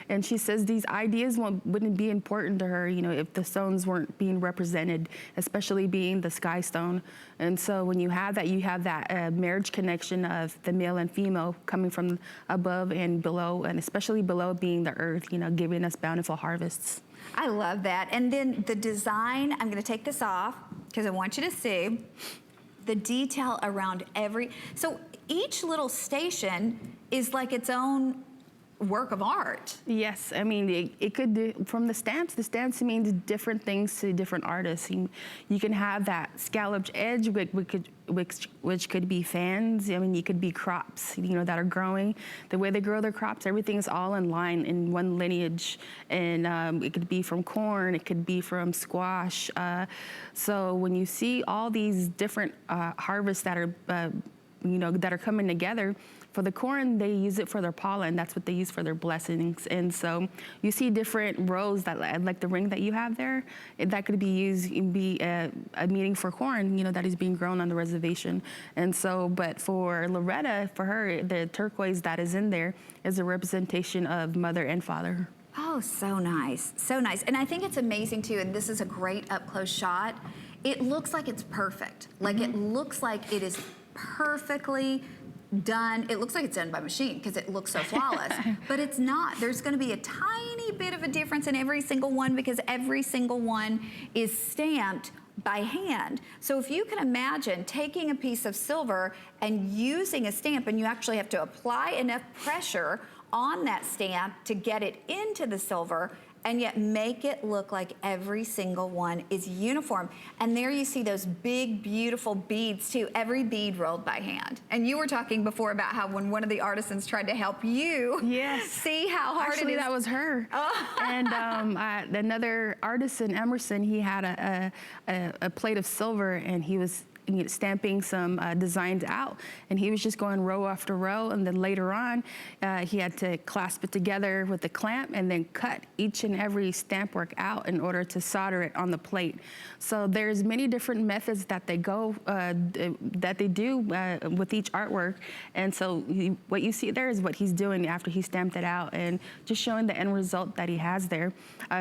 And she says these ideas wouldn't be important to her, you know, if the stones weren't being represented, especially being the sky stone. And so when you have that marriage connection of the male and female coming from above and below, and especially below being the earth, you know, giving us bountiful harvests. I love that. And then the design, I'm gonna take this off because I want you to see the detail around so each little station is like its own work of art. Yes, I mean, it could do, from the stamps means different things to different artists. You can have that scalloped edge, which could be fans. I mean, you could be crops, you know, that are growing. The way they grow their crops, everything's all in line in one lineage. And it could be from corn, it could be from squash. So when you see all these different harvests that are, you know, that are coming together, for the corn, they use it for their pollen. That's what they use for their blessings. And so you see different rows that, like the ring that you have there, that could be used, be a meeting for corn, you know, that is being grown on the reservation. And so, but for Loretta, for her, the turquoise that is in there is a representation of mother and father. Oh, so nice, so nice. And I think it's amazing too, and this is a great up close shot. It looks like it's perfect. Like it looks like it is perfectly done. It looks like it's done by machine because it looks so flawless, but it's not. There's going to be a tiny bit of a difference in every single one because every single one is stamped by hand. So if you can imagine taking a piece of silver and using a stamp, and you actually have to apply enough pressure on that stamp to get it into the silver, and yet make it look like every single one is uniform. And there you see those big, beautiful beads too, every bead rolled by hand. And you were talking before about how when one of the artisans tried to help you, see how hard Actually, it is. that was her. Oh. And another artisan, Emerson, he had a plate of silver, and he was stamping some designs out, and he was just going row after row, and then later on he had to clasp it together with the clamp and then cut each and every stamp work out in order to solder it on the plate. So there's many different methods that they go that they do with each artwork, and so what you see there is what he's doing after he stamped it out, and just showing the end result that he has there.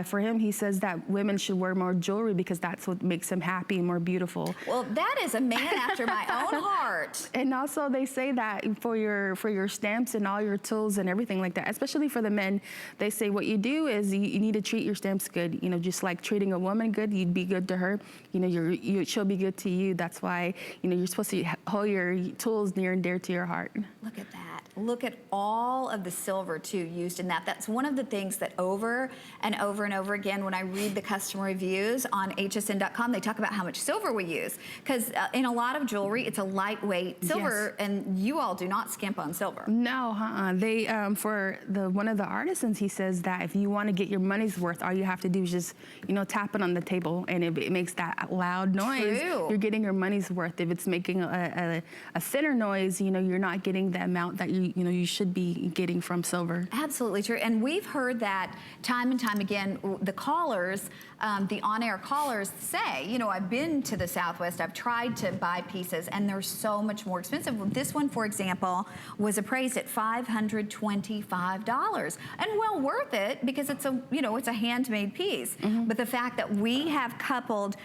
For him, he says that women should wear more jewelry because that's what makes them happy and more beautiful. Well, that is a man after my own heart. And also they say that for your stamps and all your tools and everything like that, especially for the men, they say what you do is you need to treat your stamps good. You know, just like treating a woman good, you'd be good to her. You know, she'll be good to you. That's why, you know, you're supposed to hold your tools near and dear to your heart. Look at that. Look at all of the silver too used in that. That's one of the things that over and over and over again, when I read the customer reviews on hsn.com, they talk about how much silver we use. Because in a lot of jewelry, it's a lightweight silver, and you all do not skimp on silver. No, they for one of the artisans, he says that if you want to get your money's worth, all you have to do is just, you know, tap it on the table, and it makes that loud noise. True. You're getting your money's worth. If it's making a thinner noise, you know, you're not getting the amount that you should be getting from silver. Absolutely true. And we've heard that time and time again. The callers, the on-air callers say, you know, I've been to the Southwest, I've tried to buy pieces, and they're so much more expensive. This one, for example, was appraised at $525, and well worth it because it's a, you know, it's a handmade piece. But the fact that we have coupled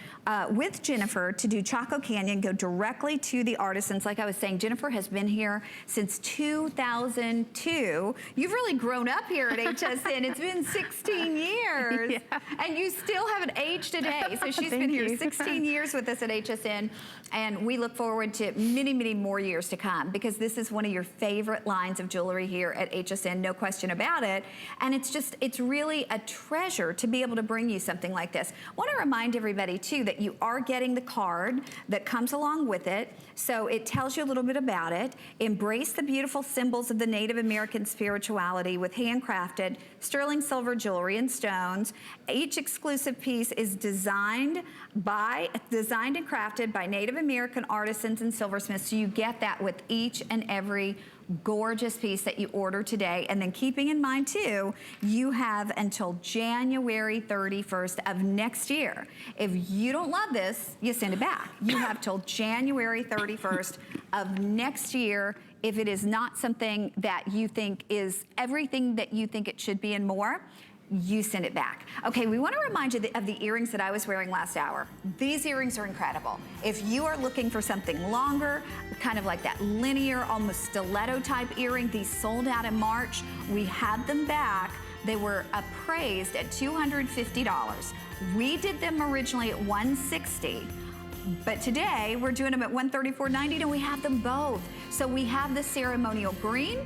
with Jennifer to do Chaco Canyon, go directly to the artisans. Like I was saying, Jennifer has been here since 2002. You've really grown up here at HSN. It's been 16 years, and you still haven't aged a day. So she's been here 16 years with us at HSN, and we look forward to many, many more years to come because this is one of your favorite lines of jewelry here at HSN, no question about it. And it's just, it's really a treasure to be able to bring you something like this. I want to remind everybody too that you are getting the card that comes along with it. So it tells you a little bit about it. Embrace the beautiful symbols of the Native American spirituality with handcrafted sterling silver jewelry and stones. Each exclusive piece is designed and crafted by Native American artisans and silversmiths. So you get that with each and every gorgeous piece that you order today. And then keeping in mind too, you have until January 31st of next year. If you don't love this, you send it back. You have till January 31st of next year. If it is not something that you think is everything that you think it should be and more, you send it back. Okay, we want to remind you of the earrings that I was wearing last hour. These earrings are incredible. If you are looking for something longer, kind of like that linear, almost stiletto type earring, these sold out in March. We have them back. They were appraised at $250. We did them originally at $160. But today we're doing them at $134.90, and we have them both. So we have the ceremonial green,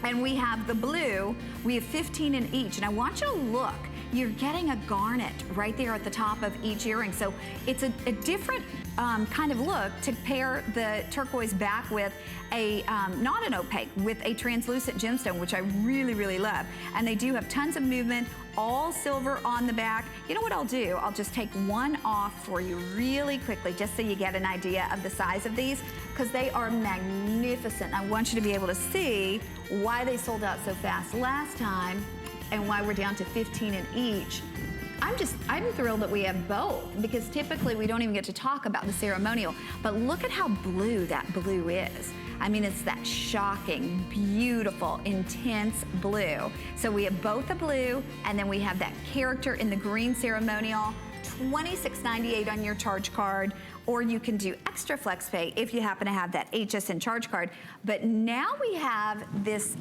and we have the blue. We have 15 in each, and I want you to look. You're getting a garnet right there at the top of each earring. So it's a different kind of look to pair the turquoise back with a, not an opaque, with a translucent gemstone, which I really, really love. And they do have tons of movement, all silver on the back. You know what I'll do? I'll just take one off for you really quickly, just so you get an idea of the size of these, because they are magnificent. I want you to be able to see why they sold out so fast last time and why we're down to 15 in each. I'm thrilled that we have both, because typically we don't even get to talk about the ceremonial, but look at how blue that blue is. I mean, it's that shocking, beautiful, intense blue. So we have both the blue, and then we have that character in the green ceremonial. $26.98 on your charge card, or you can do extra flex pay if you happen to have that HSN charge card. But now we have this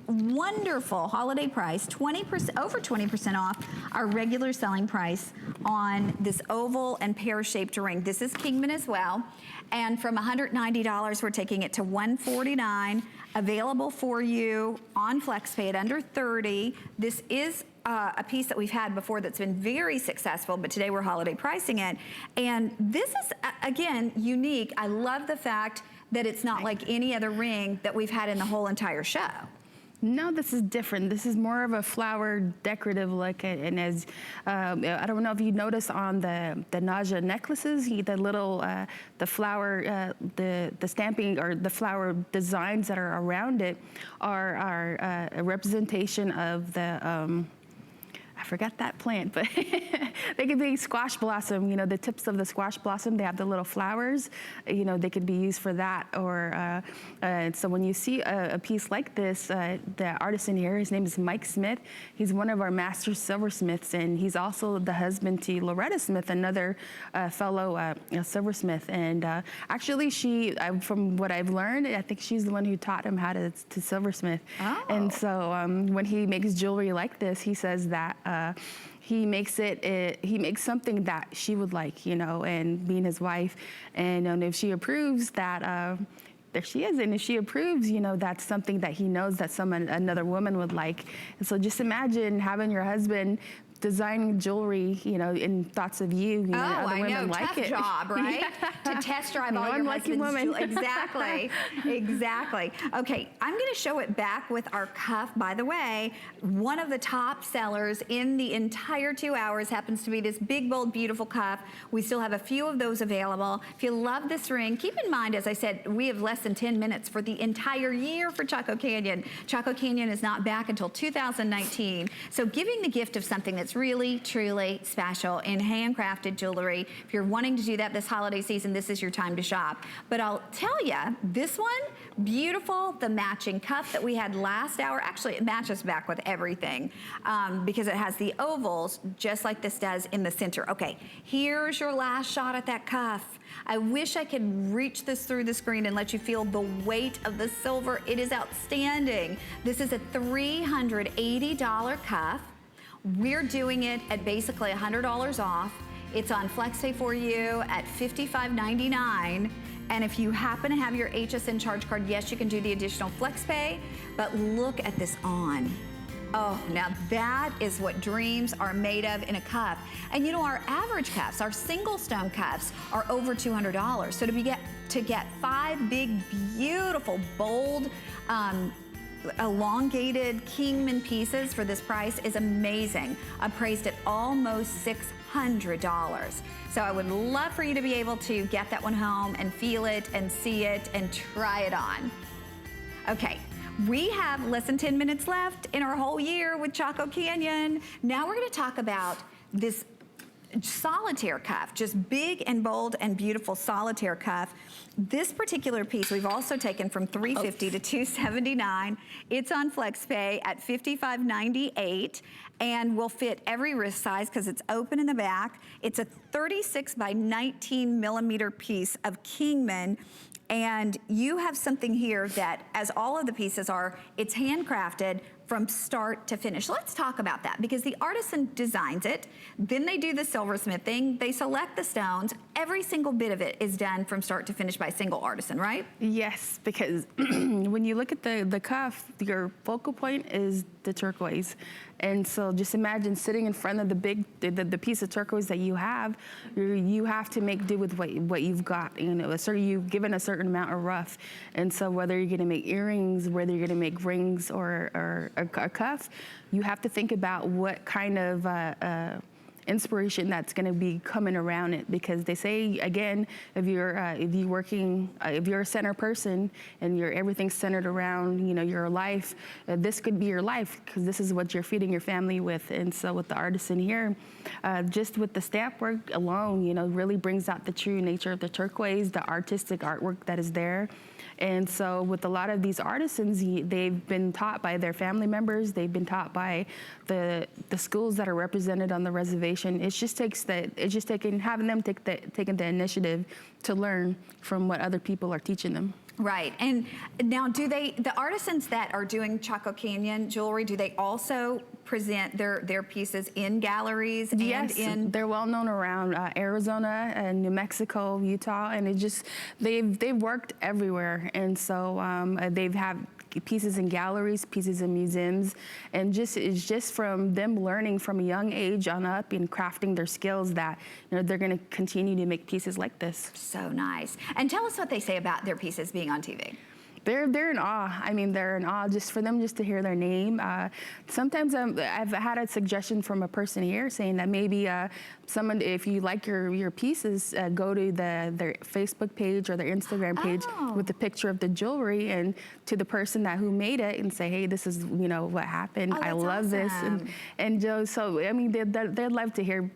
wonderful holiday price, 20%, over 20% off our regular selling price on this oval and pear-shaped ring. This is Kingman as well. And from $190, we're taking it to $149, available for you on FlexPay at under $30. This is a piece that we've had before that's been very successful, but today we're holiday pricing it. And this is, again, unique. I love the fact that it's not like any other ring that we've had in the whole entire show. No, this is different. This is more of a flower decorative look, and as I don't know if you notice on the Naja necklaces, the little the flower the stamping or the flower designs that are around it are a representation of the I forgot that plant, but they could be squash blossom. You know, the tips of the squash blossom, they have the little flowers. You know, they could be used for that. Or so when you see a piece like this, the artisan here, his name is Mike Smith. He's one of our master silversmiths, and he's also the husband to Loretta Smith, another fellow silversmith. And actually, from what I've learned, I think she's the one who taught him how to silversmith. Oh. And so when he makes jewelry like this, he says that he makes something that she would like, you know, and being his wife, and if she approves that, there she is, and if she approves, you know, that's something that he knows that another woman would like. And so just imagine having your husband designing jewelry, you know, in thoughts of you. You know, other women like tough it. job, right? To test drive all your husband's jewelry. Exactly, exactly. Okay, I'm going to show it back with our cuff. By the way, one of the top sellers in the entire 2 hours happens to be this big, bold, beautiful cuff. We still have a few of those available. If you love this ring, keep in mind, as I said, we have less than 10 minutes for the entire year for Chaco Canyon. Chaco Canyon is not back until 2019. So giving the gift of something that's it's really, truly special in handcrafted jewelry. If you're wanting to do that this holiday season, this is your time to shop. But I'll tell you, this one, beautiful, the matching cuff that we had last hour. Actually, it matches back with everything because it has the ovals just like this does in the center. Okay, here's your last shot at that cuff. I wish I could reach this through the screen and let you feel the weight of the silver. It is outstanding. This is a $380 cuff. We're doing it at basically $100 off. It's on FlexPay for you at $55.99. And if you happen to have your HSN charge card, yes, you can do the additional FlexPay, but look at this on. Oh, now that is what dreams are made of in a cuff. And you know, our average cuffs, our single stone cuffs, are over $200. So to get 5 big, beautiful, bold, elongated Kingman pieces for this price is amazing. Appraised at almost $600. So I would love for you to be able to get that one home and feel it and see it and try it on. Okay. We have less than 10 minutes left in our whole year with Chaco Canyon. Now we're going to talk about this solitaire cuff, just big and bold and beautiful solitaire cuff. This particular piece we've also taken from $350 to $279. It's on FlexPay at $55.98 and will fit every wrist size because it's open in the back. It's a 36 by 19 millimeter piece of Kingman. And you have something here that, as all of the pieces are, it's handcrafted from start to finish. Let's talk about that because the artisan designs it, then they do the silversmithing, they select the stones. Every single bit of it is done from start to finish by a single artisan, right? Yes, because when you look at the cuff, your focal point is the turquoise. And so just imagine sitting in front of the piece of turquoise that you have to make do with what you've got. You know, you've given a certain amount of rough. And so whether you're gonna make earrings, whether you're gonna make rings or a cuff, you have to think about what kind of inspiration that's going to be coming around it, because they say again, if you're a center person and everything's centered around your life, this could be your life because this is what you're feeding your family with. And so with the artisan here, just with the stamp work alone, really brings out the true nature of the turquoise, the artistic artwork that is there. And so with a lot of these artisans, they've been taught by their family members, they've been taught by the schools that are represented on the reservation. It's just having them taking the initiative to learn from what other people are teaching them. Right. And now the artisans that are doing Chaco Canyon jewelry, do they also present their pieces in galleries? Yes, and they're well known around Arizona and New Mexico, Utah, and they've worked everywhere. And so they've had pieces in galleries, pieces in museums, and it's just from them learning from a young age on up and crafting their skills that they're going to continue to make pieces like this. So nice. And tell us what they say about their pieces being on TV. They're in awe. I mean, they're in awe just for them just to hear their name. Sometimes I've had a suggestion from a person here saying that maybe someone, if you like your pieces, go to their Facebook page or their Instagram page with a picture of the jewelry and to the person who made it and say, hey, this is what happened. I love this. And so I mean, they'd love to hear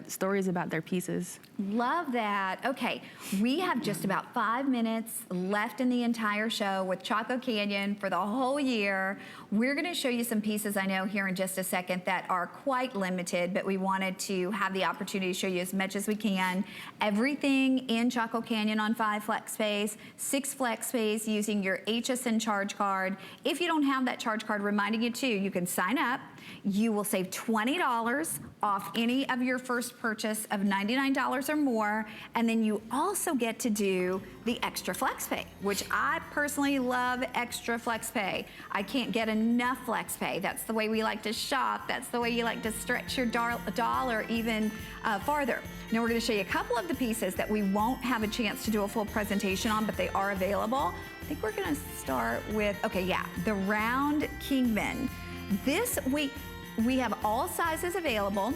stories about their pieces. Love that. Okay, we have just about 5 minutes left in the entire show with Chaco Canyon for the whole year. We're going to show you some pieces I know here in just a second that are quite limited, but we wanted to have the opportunity to show you as much as we can. Everything in Chaco Canyon on 5 FlexPays, 6 FlexPays using your HSN charge card. If you don't have that charge card, reminding you too, you can sign up. You will save $20 off any of your first purchase of $99 or more, and then you also get to do the extra FlexPay, which I personally love extra FlexPay. I can't get enough FlexPay. That's the way we like to shop. That's the way you like to stretch your dollar even farther. Now we're going to show you a couple of the pieces that we won't have a chance to do a full presentation on, but they are available. I think we're going to start with, the round Kingman. This week, we have all sizes available.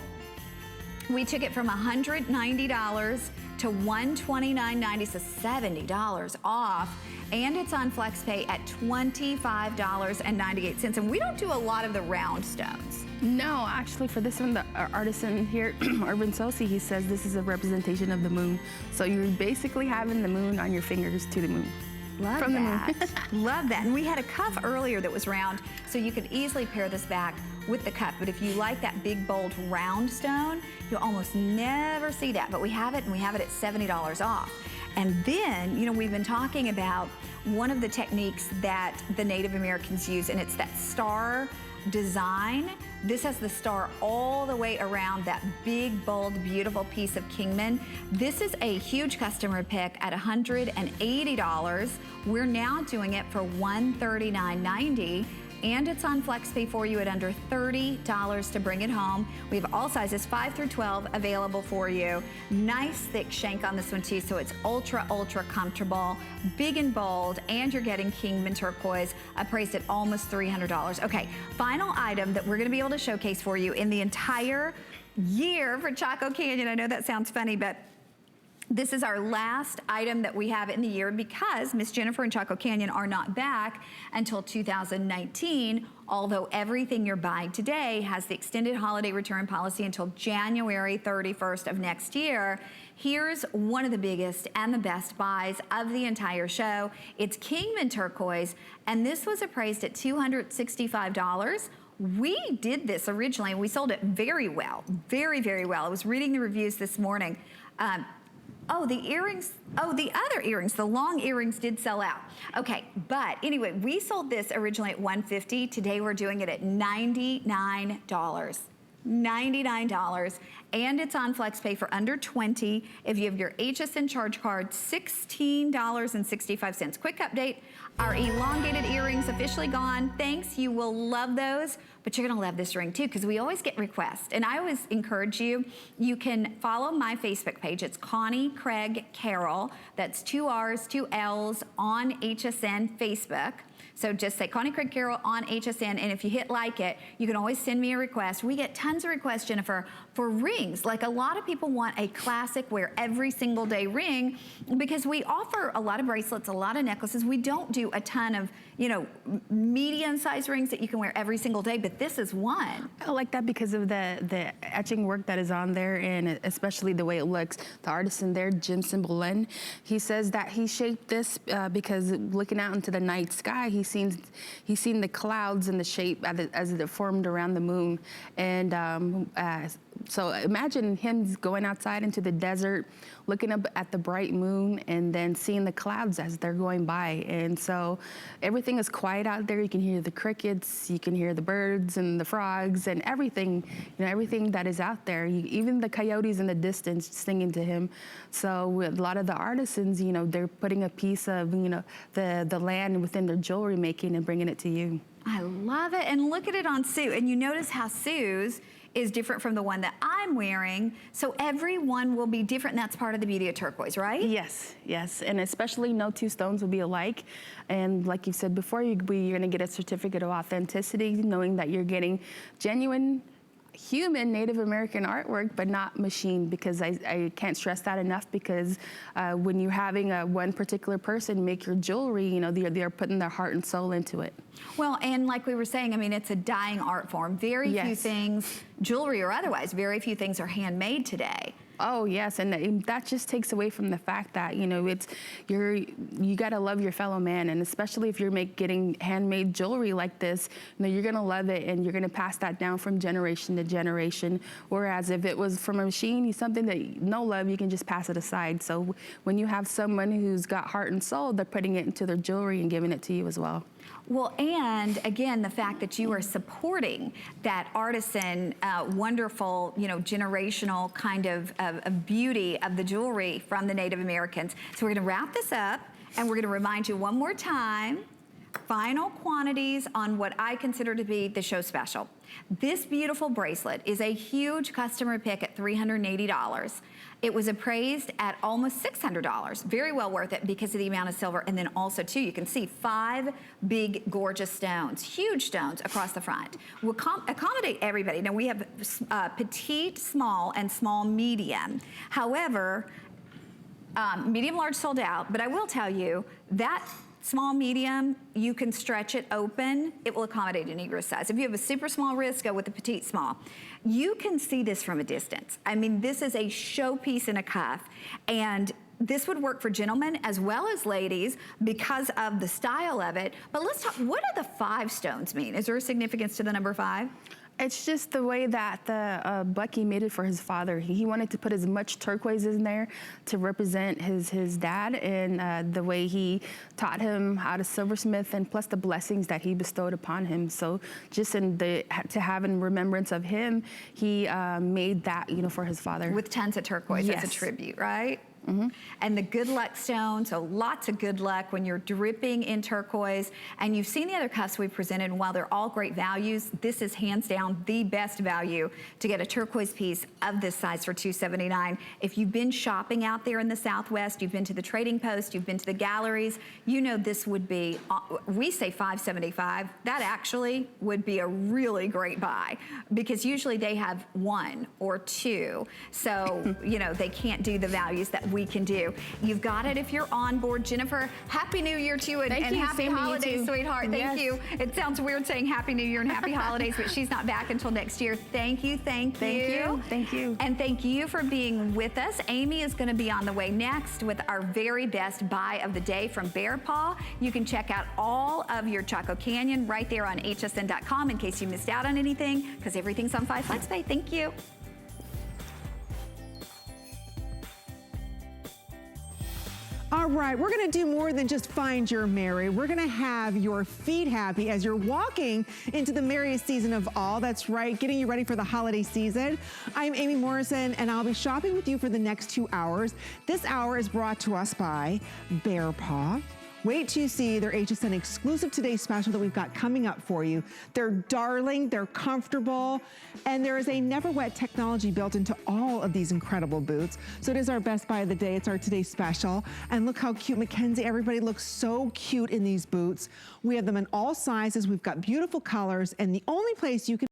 We took it from $190 to $129.90, so $70 off. and it's on FlexPay at $25.98. And we don't do a lot of the round stones. No, actually, for this one, the artisan here, Urban Sosi, he says this is a representation of the moon. So you're basically having the moon on your fingers to the moon. Love From that. the moon. Love that. And we had a cuff earlier that was round, so you could easily pair this back with the cuff. But if you like that big, bold, round stone, you'll almost never see that. But we have it, and we have it at $70 off. And then, you know, we've been talking about one of the techniques that the Native Americans use, and it's that star design. This has the star all the way around that big, bold, beautiful piece of Kingman. This is a huge customer pick at $180. We're now doing it for $139.90. And it's on FlexPay for you at under $30 to bring it home. We have all sizes, 5 through 12, available for you. Nice thick shank on this one too, so it's ultra, ultra comfortable, big and bold, and you're getting Kingman Turquoise, appraised at almost $300. Okay, final item that we're gonna be able to showcase for you in the entire year for Chaco Canyon. I know that sounds funny, but this is our last item that we have in the year because Miss Jennifer and Chaco Canyon are not back until 2019, although everything you're buying today has the extended holiday return policy until January 31st of next year. Here's one of the biggest and the best buys of the entire show. It's Kingman Turquoise, and this was appraised at $265. We did this originally, and we sold it very well, very, very well. I was reading the reviews this morning. Oh, the earrings, oh, the other earrings, the long earrings did sell out. Okay, but anyway, we sold this originally at $150. Today we're doing it at $99. $99, and it's on FlexPay for under $20. If you have your HSN charge card, $16.65. Quick update, our elongated earrings officially gone. Thanks, you will love those, but you're gonna love this ring too, because we always get requests. And I always encourage you, you can follow my Facebook page. It's Connie Craig-Carroll. That's 2 R's, 2 L's on HSN Facebook. So just say Connie Craig-Carroll on HSN, and if you hit like it, you can always send me a request. We get tons of requests, Jennifer, for rings. Like, a lot of people want a classic wear every single day ring, because we offer a lot of bracelets, a lot of necklaces. We don't do a ton of, you know, medium-sized rings that you can wear every single day, but this is one. I like that because of the etching work that is on there, and especially the way it looks. The artisan there, Jim Simbolen, he says that he shaped this because looking out into the night sky, he's seen the clouds and the shape as it formed around the moon. And so imagine him going outside into the desert, looking up at the bright moon, and then seeing the clouds as they're going by. And so everything is quiet out there. You can hear the crickets, you can hear the birds and the frogs and everything, you know, everything that is out there. Even the coyotes in the distance singing to him. So with a lot of the artisans, you know, they're putting a piece of, you know, the land within their jewelry making and bringing it to you. I love it. And look at it on Sue. And you notice how Sue's is different from the one that I'm wearing. So every one will be different, and that's part of the beauty of turquoise, right? Yes, yes. And especially no two stones will be alike. And like you said before, you're gonna get a certificate of authenticity, knowing that you're getting genuine human Native American artwork, but not machine, because I can't stress that enough, because when you're having one particular person make your jewelry, you know, they're putting their heart and soul into it. Well, and like we were saying, I mean, it's a dying art form. Very few things, jewelry or otherwise, very few things are handmade today. Oh yes, and that just takes away from the fact that, you know, you gotta love your fellow man, and especially if you're getting handmade jewelry like this, you know, you're gonna love it, and you're gonna pass that down from generation to generation. Whereas if it was from a machine, something that no love, you can just pass it aside. So when you have someone who's got heart and soul, they're putting it into their jewelry and giving it to you as well. Well, and again, the fact that you are supporting that artisan, wonderful, you know, generational kind of beauty of the jewelry from the Native Americans. So we're gonna wrap this up, and we're gonna remind you one more time, final quantities on what I consider to be the show special. This beautiful bracelet is a huge customer pick at $380. It was appraised at almost $600. Very well worth it because of the amount of silver. And then also too, you can see 5 big, gorgeous stones, huge stones across the front. We'll accommodate everybody. Now we have petite, small, and small, medium. However, medium large sold out, but I will tell you that Small, medium, you can stretch it open. It will accommodate any wrist size. If you have a super small wrist, go with the petite small. You can see this from a distance. I mean, this is a showpiece in a cuff, and this would work for gentlemen as well as ladies because of the style of it. But let's talk, what do the 5 stones mean? Is there a significance to the number 5? It's just the way that the Bucky made it for his father. He wanted to put as much turquoise in there to represent his dad, and the way he taught him how to silversmith, and plus the blessings that he bestowed upon him. So just to have in remembrance of him, he made that, you know, for his father. With tons of turquoise as a tribute, right? Mm-hmm. And the good luck stone, so lots of good luck when you're dripping in turquoise. And you've seen the other cuffs we presented, and while they're all great values, this is hands down the best value to get a turquoise piece of this size for $279. If you've been shopping out there in the Southwest, you've been to the Trading Post, you've been to the galleries, you know this would be, we say $575, that actually would be a really great buy, because usually they have 1 or 2. So, you know, they can't do the values that we can do. You've got it if you're on board. Jennifer, Happy New Year to you, and happy holidays, sweetheart. Thank you. It sounds weird saying Happy New Year and happy holidays, but she's not back until next year. Thank you, thank you. Thank you. And thank you for being with us. Amy is gonna be on the way next with our very best buy of the day from Bear Paw. You can check out all of your Chaco Canyon right there on hsn.com in case you missed out on anything, because everything's on 5 FlexPay. Thank you. All right, we're gonna do more than just find your Mary. We're gonna have your feet happy as you're walking into the merriest season of all. That's right, getting you ready for the holiday season. I'm Amy Morrison, and I'll be shopping with you for the next 2 hours. This hour is brought to us by Bear Paw. Wait till you see their HSN exclusive Today special that we've got coming up for you. They're darling, they're comfortable, and there is a never wet technology built into all of these incredible boots. So it is our best buy of the day. It's our Today special. And look how cute, Mackenzie, everybody looks so cute in these boots. We have them in all sizes. We've got beautiful colors, and the only place you can